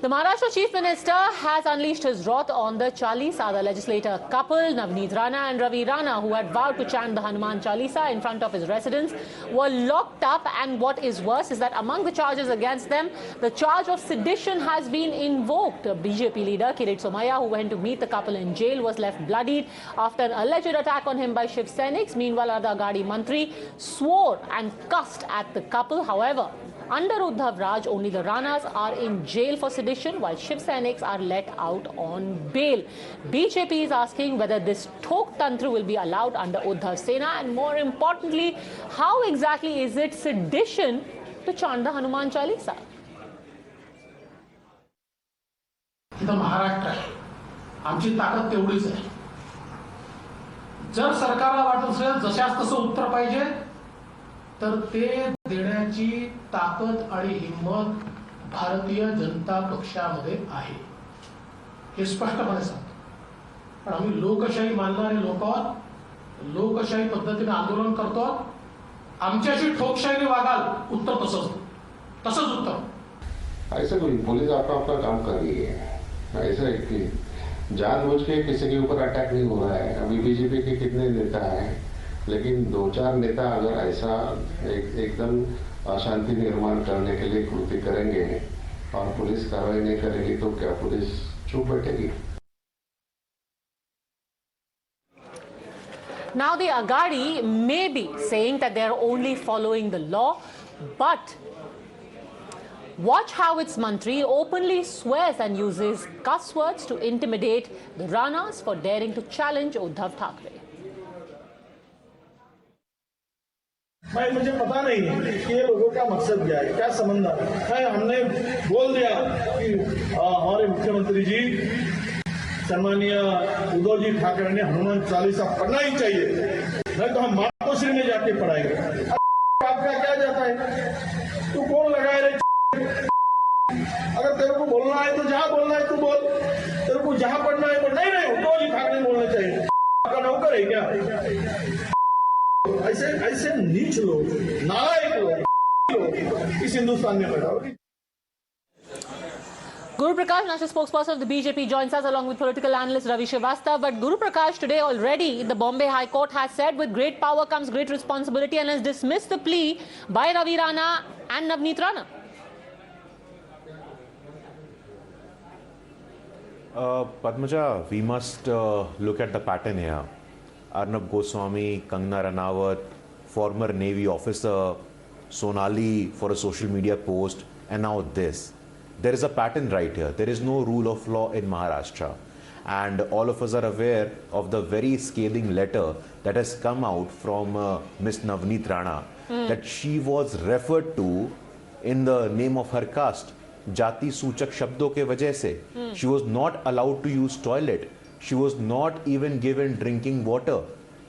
The Maharashtra Chief Minister has unleashed his wrath on the Chalisa. The legislator couple, Navneet Rana and Ravi Rana, who had vowed to chant the Hanuman Chalisa in front of his residence, were locked up. And what is worse is that among the charges against them, the charge of sedition has been invoked. BJP leader Kirit Somaiya, who went to meet the couple in jail, was left bloodied after an alleged attack on him by Shiv Sainiks. Meanwhile, another Agadi Mantri swore and cussed at the couple. However, under Uddhav Raj, only the Ranas are in jail for sedition, while Shiv Sainiks are let out on bail. BJP is asking whether this Thok Tantra will be allowed under Uddhav Sena, and more importantly, how exactly is it sedition to chant the Hanuman Chalisa? इथं महाराष्ट्र आहे, आमची ताकद तेवढीच आहे. जर सरकारला वाटत असेल जशास तसं उत्तर पाहिजे तर ते देण्याची ताकद आणि हिम्मत भारतीय जनता पक्षामध्ये आहे, हे स्पष्टपणे सांगतो. पण आम्ही लोकशाही मानणारे लोक आहोत, लोकशाही पद्धतीने आंदोलन करतो. आमच्याशी ठोकशाहीने वागाल, उत्तर तसंच उत्तर. ऐसा कोई पुलिस अपना काम कर रही है, ऐसा है कि जानबूझ के किसी के ऊपर अटैक नहीं हो रहा है. अभी बीजेपी के कितने नेता हैं, लेकिन 2-4 नेता अगर ऐसा एकदम अशांति निर्माण करने के लिए कृत्य करेंगे और पुलिस कार्रवाई नहीं करेगी तो क्या पुलिस चुप बैठेगी? Now the Agadi may be saying that they are only following the law, but watch how its Mantri openly swears and uses cuss words to intimidate the Ranas for daring to challenge Uddhav Thackeray. भाई मुझे पता नहीं है कि ये लोगों का मकसद क्या है, क्या संबंध है. हमने बोल दिया कि हमारे मुख्यमंत्री जी सम्मानीय उद्धव जी ठाकरे ने हनुमान चालीसा पढ़ना ही चाहिए, नहीं तो हम मातोश्री में जाके पढ़ाएंगे. आपका क्या जाता है, तू कौन लगाए रे? अगर तेरे को बोलना है तो जहां बोलना है तू बोल, तेरे को जहां पढ़ना है पढ़. नहीं उद्धव जी ठाकरे बोलना चाहिए. आपका नौकर है क्या? ऐसे नीच लोग, नालायक लोग इस हिंदुस्तान में पैदा हो. Guru Prakash, national spokesperson of the BJP, joins us along with political analyst Ravi Srivastava. But Guru Prakash, today already the Bombay High Court has said with great power comes great responsibility and has dismissed the plea by Ravi Rana and Navneet Rana. Padmaja, we must look at the pattern here. Arnab Goswami, Kangana Ranawat, former Navy officer, Sonali for a social media post, and now this. There is a pattern right here. There is no rule of law in Maharashtra. And all of us are aware of the very scathing letter that has come out from Ms. Navneet Rana, that she was referred to in the name of her caste, Jati Suchak Shabdo ke wajah se. She was not allowed to use toilet. She was not even given drinking water.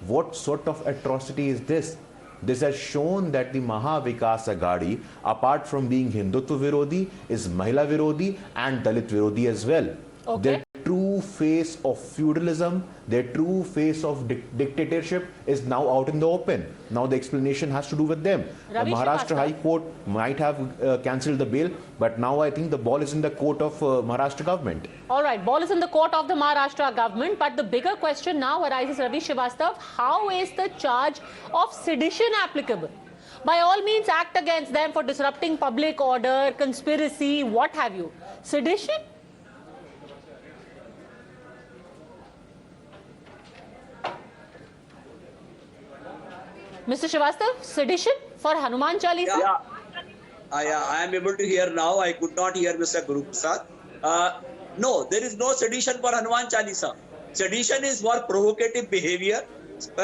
What sort of atrocity is this? This has shown that the Maha Vikas Agadi, apart from being Hindutva Virodi, is Mahila Virodi and Dalit Virodi as well. Okay. Their true face of feudalism, their true face of dictatorship is now out in the open. Now the explanation has to do with them. Ravi The Maharashtra Srivastava. High Court might have cancelled the bail, but now I think the ball is in the court of Maharashtra government. All right, ball is in the court of the Maharashtra government, but the bigger question now arises, Ravi Srivastava, how is the charge of sedition applicable? By all means, act against them for disrupting public order, conspiracy, what have you. Sedition? Mr. Srivastava, sedition for Hanuman Chalisa? Yeah, I am able to hear now. I could not hear Mr. Guru Prasad. No, there is no sedition for Hanuman Chalisa. Sedition is for provocative behavior.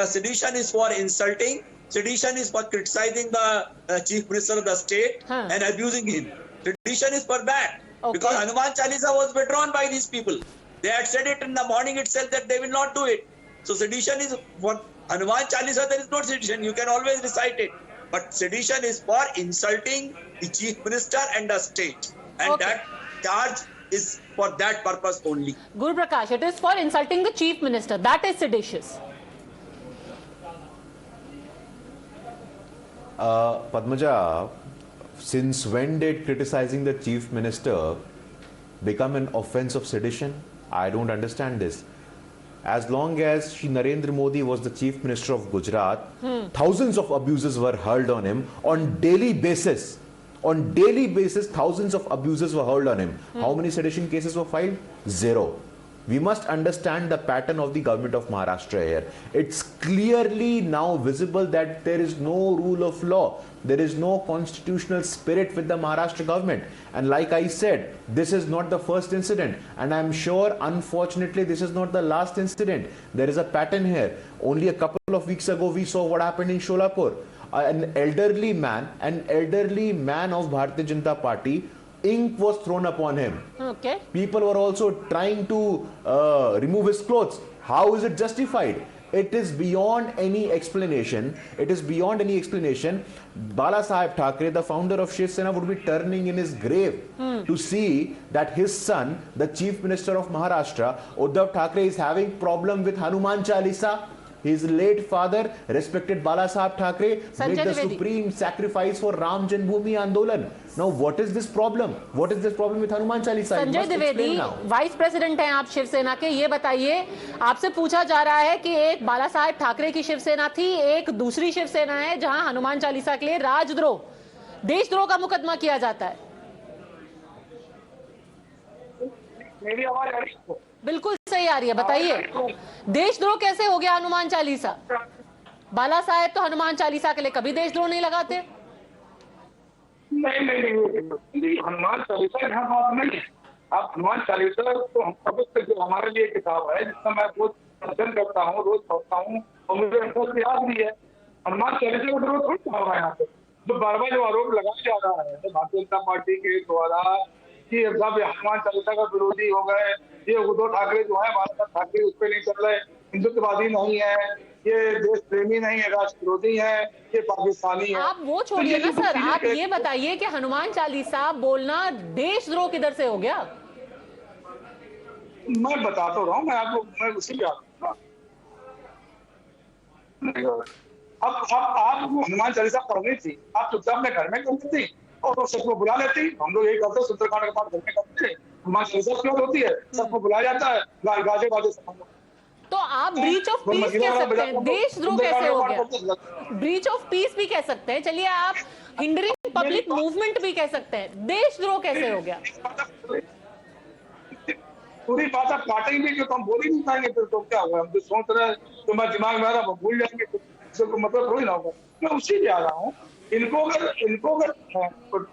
Sedition is for insulting. Sedition is for criticizing the Chief Minister of the state and abusing him. Sedition is for that. Okay. Because Hanuman Chalisa was withdrawn by these people. They had said it in the morning itself that they will not do it. So sedition is for Hanuman Chalisa, there is no sedition. You can always recite it. But sedition is for insulting the Chief Minister and the state. And that charge is for that purpose only. Guru Prakash, it is for insulting the Chief Minister. That is seditious. Padmaja, since when did criticizing the Chief Minister become an offense of sedition? I don't understand this. As long as Shri Narendra Modi was the Chief Minister of Gujarat, thousands of abuses were hurled on him on daily basis. On daily basis, thousands of abuses were hurled on him. How many sedition cases were filed? Zero. We must understand the pattern of the government of Maharashtra here. It's clearly now visible that there is no rule of law. There is no constitutional spirit with the Maharashtra government. And like I said, this is not the first incident. And I'm sure, unfortunately, this is not the last incident. There is a pattern here. Only a couple of weeks ago, we saw what happened in Sholapur. An elderly man of Bharatiya Janata Party, ink was thrown upon him. Okay. People were also trying to remove his clothes. How is it justified? It is beyond any explanation. It is beyond any explanation. Bala Saheb Thackeray, the founder of Shiv Sena, would be turning in his grave to see that his son, the Chief Minister of Maharashtra, Uddhav Thackeray, is having problem with Hanuman Chalisa. His late father, respected Bala Saheb Thackeray, made the supreme sacrifice for Ram Janmabhoomi Andolan. Now, what is this problem? What is this problem with Hanuman Chalisa? Sanjay Dwivedi, vice president हैं आप शिवसेना के, ये बताइए, आपसे पूछा जा रहा है कि एक बाला साहेब ठाकरे की शिवसेना थी, एक दूसरी शिवसेना है जहां हनुमान चालीसा के लिए राजद्रोह, देशद्रोह का मुकदमा किया जाता है। मेरी आवाज आ रही है? बिल्कुल सही आ रही है, बताइए देशद्रोह कैसे हो गया हनुमान चालीसा? बाला साहेब तो हनुमान चालीसा के लिए कभी देशद्रोह नहीं लगाते। नहीं, हनुमान चालीसा यहाँ बात नहीं है। आप हनुमान चालीसा तो हम पवित्र जो हमारे लिए किताब है, जिसका मैं रोज पठन करता हूँ, रोज पढ़ता हूँ और मुझे बहुत याद भी है। हनुमान चालीसा का विरोध थोड़ी हो रहा है यहाँ पे। जो बार बार जो आरोप लगाया जा रहा है भारतीय जनता पार्टी के द्वारा कि सब हनुमान चालीसा का विरोधी हो गए, ये उद्धव ठाकरे जो है, बाला ठाकरे उस पर नहीं चल रहे, हिंदुत्ववादी नहीं है, ये देश प्रेमी नहीं है, राष्ट्र विरोधी है, ये पाकिस्तानी है। आप वो छोड़िए ना सर, आप ये बताइए कि हनुमान चालीसा बोलना देशद्रोह किधर से हो गया? मैं बता तो रहा हूँ, मैं आपको, मैं उसी पे आता हूँ। अब आप हनुमान चालीसा पढ़नी थी, आप चुपचाप अपने घर में करती थी और सबको बुला लेती। हम लोग यही करते, सुंदरकांड का पाठ घर में करते थे। हनुमान चालीसा क्यों होती है? सबको बुलाया जाता है, गाजे बाजे सब। तो आप ब्रीच ऑफ पीस कह सकते हैं, देशद्रोह कैसे हो गया? ब्रीच ऑफ पीस भी कह सकते हैं, चलिए आप हिंडरिंग पब्लिक मूवमेंट भी कह सकते हैं, देशद्रोह कैसे हो गया? पूरी बात आप काटेंगे कि तो हम बोल ही नहीं पाएंगे, फिर तो क्या होगा? हम जो सोच रहे हैं तो मैं दिमाग में आ रहा है, भूल जाएंगे, तो मतलब थोड़ी ना होगा। मैं उसी पे आ रहा हूँ। इनको अगर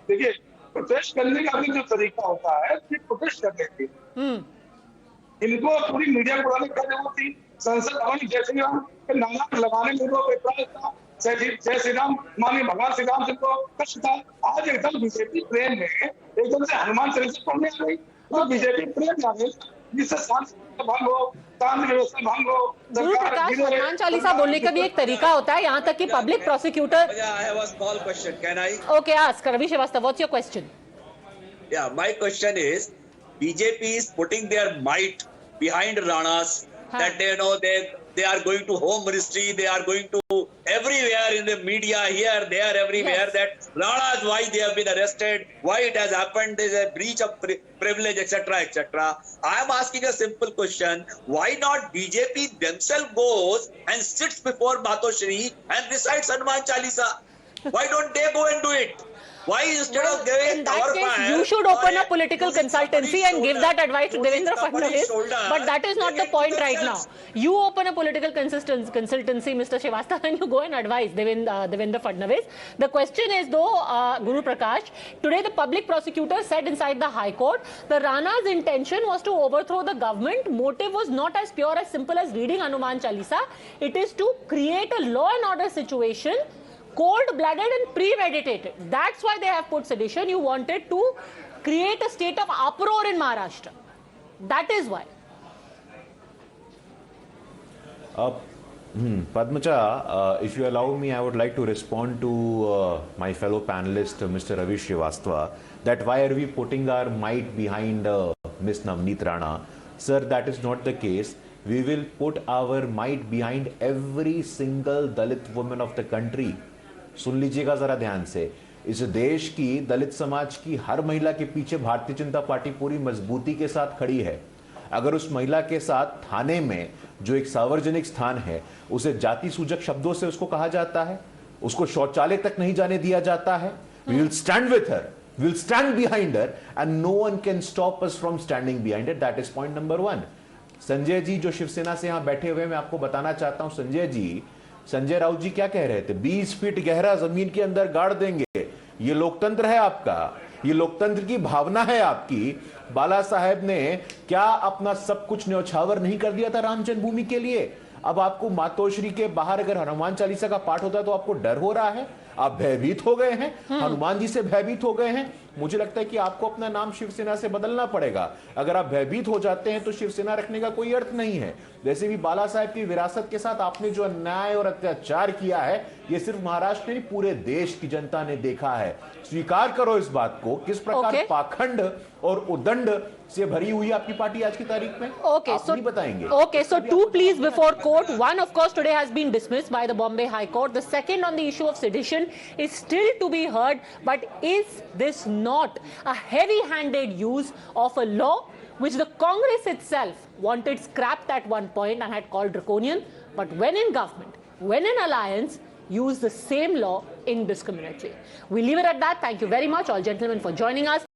देखिए, प्रोटेस्ट करने का भी जो तरीका होता है, प्रोटेस्ट करने के इनको पूरी मीडिया को बुलाने की जरूरत थी। संसद भवन जय श्री राम के नारा लगाने में लोग था, जय श्री राम, माननीय भगवान श्री राम जी को कष्ट था। आज एकदम बीजेपी प्रेम में एकदम से हनुमान चालीसा पढ़ने आ गई, तो बीजेपी प्रेम में आ गई, जिससे शांति भंग हो, कानून व्यवस्था भंग हो। गुरु प्रकाश, हनुमान चालीसा बोलने का भी एक तरीका होता है, यहाँ तक कि public prosecutor. I have a small question. Can I? Okay, ask Ravi Srivastava. What's your question? Yeah, my question is, BJP is putting their might behind Ranas, that they know they are going to home ministry, they are going to everywhere in the media, here, there, everywhere, that Ranas, why they have been arrested, why it has happened, there is a breach of privilege, etc., etc. I am asking a simple question, why not BJP themselves goes and sits before Matoshri and recites Hanuman Chalisa? Why don't they go and do it? Why instead of giving in that case, you should open a political consultancy and give that advice to Devendra Fadnavis. But that is not the point right now. You open a political consultancy, Mr. Srivastava, and you go and advise Devendra Fadnavis. The question is, though, Guru Prakash, today the public prosecutor said inside the High Court, the Rana's intention was to overthrow the government. Motive was not as pure as simple as reading Hanuman Chalisa. It is to create a law and order situation, cold-blooded and premeditated. That's why they have put sedition. You wanted to create a state of uproar in Maharashtra. That is why. Padmaja, if you allow me, I would like to respond to my fellow panelist, Mr. Ravi Srivastava, that why are we putting our might behind Ms. Navneet Rana? Sir, that is not the case. We will put our might behind every single Dalit woman of the country. सुन लीजिएगा जरा ध्यान से, इस देश की दलित समाज की हर महिला के पीछे भारतीय जनता पार्टी पूरी मजबूती के साथ खड़ी है। अगर उस महिला के साथ थाने में जो एक सार्वजनिक स्थान है उसे जाति सूचक शब्दों से उसको कहा जाता है, उसको शौचालय तक नहीं जाने दिया जाता है, we will stand with her, we will stand behind her and no one can stop us from standing behind it. That is point number 1. Sanjay ji जो शिवसेना से यहां बैठे हुए, मैं आपको बताना चाहता हूं संजय जी, संजय राउत जी क्या कह रहे थे, 20 फीट गहरा जमीन के अंदर गाड़ देंगे। ये लोकतंत्र है आपका, ये लोकतंत्र की भावना है आपकी। बाला साहेब ने क्या अपना सब कुछ न्यौछावर नहीं कर दिया था राम जन्मभूमि के लिए? अब आपको मातोश्री के बाहर अगर हनुमान चालीसा का पाठ होता है तो आपको डर हो रहा है, आप भयभीत हो गए हैं, हनुमान जी से भयभीत हो गए हैं। मुझे लगता है कि आपको अपना नाम शिवसेना से बदलना पड़ेगा। अगर आप भयभीत हो जाते हैं तो शिवसेना रखने का कोई अर्थ नहीं है। वैसे भी बाला साहेब की विरासत के साथ आपने जो अन्याय और अत्याचार किया है, ये सिर्फ महाराष्ट्र नहीं पूरे देश की जनता ने देखा है। स्वीकार करो इस बात को, किस प्रकार पाखंड और उदंड से भरी हुई आपकी पार्टी आज की तारीख में। Okay, आप नहीं बताएंगे। Okay, so 2 pleas before court. One, of course, today has been dismissed by the Bombay High Court. The second, on the issue of sedition, is still to be heard. But is this not a heavy-handed use of a law which the Congress itself wanted scrapped at one point and had called draconian, but when in government, when in alliance, use the same law indiscriminately? We leave it at that. Thank you very much, all gentlemen, for joining us.